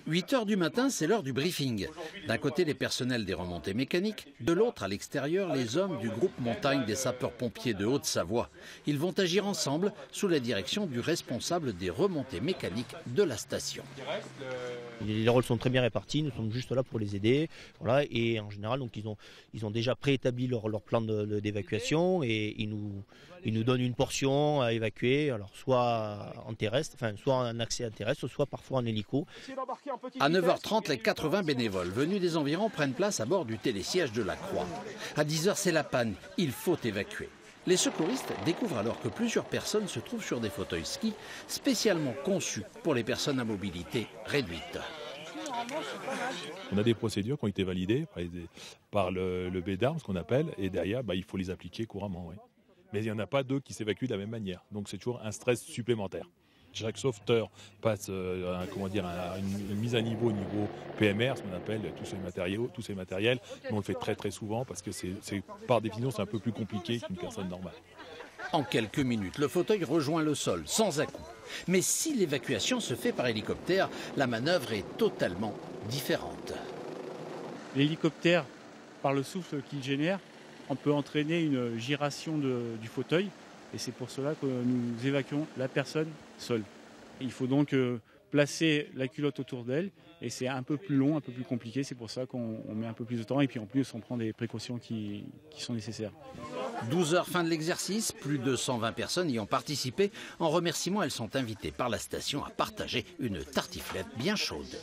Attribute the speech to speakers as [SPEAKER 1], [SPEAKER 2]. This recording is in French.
[SPEAKER 1] 8 h du matin, c'est l'heure du briefing. D'un côté, les personnels des remontées mécaniques, de l'autre, à l'extérieur, les hommes du groupe montagne des sapeurs-pompiers de Haute-Savoie. Ils vont agir ensemble sous la direction du responsable des remontées mécaniques de la station.
[SPEAKER 2] Les rôles sont très bien répartis, nous sommes juste là pour les aider. Voilà, et en général, donc, ils ont déjà préétabli leur plan d'évacuation et ils nous donnent une portion à évacuer, alors soit en terrestre, soit en accès à terrestre, soit parfois en hélico.
[SPEAKER 1] À 9 h 30, les 80 bénévoles venus des environs prennent place à bord du télésiège de la Croix. À 10 h, c'est la panne, il faut évacuer. Les secouristes découvrent alors que plusieurs personnes se trouvent sur des fauteuils ski spécialement conçus pour les personnes à mobilité réduite.
[SPEAKER 3] On a des procédures qui ont été validées par le BDARM, ce qu'on appelle, et derrière, il faut les appliquer couramment. Oui. Mais il n'y en a pas deux qui s'évacuent de la même manière. Donc c'est toujours un stress supplémentaire. Chaque sauveteur passe une mise à niveau au niveau PMR, ce qu'on appelle tous ces matériels. On le fait très très souvent parce que par définition c'est un peu plus compliqué qu'une personne normale.
[SPEAKER 1] En quelques minutes, le fauteuil rejoint le sol, sans à-coups. Mais si l'évacuation se fait par hélicoptère, la manœuvre est totalement différente.
[SPEAKER 4] L'hélicoptère, par le souffle qu'il génère, on peut entraîner une giration du fauteuil. Et c'est pour cela que nous évacuons la personne seule. Il faut donc placer la culotte autour d'elle. Et c'est un peu plus long, un peu plus compliqué. C'est pour ça qu'on met un peu plus de temps. Et puis en plus, on prend des précautions qui sont nécessaires.
[SPEAKER 1] 12 h, fin de l'exercice. Plus de 120 personnes y ont participé. En remerciement, elles sont invitées par la station à partager une tartiflette bien chaude.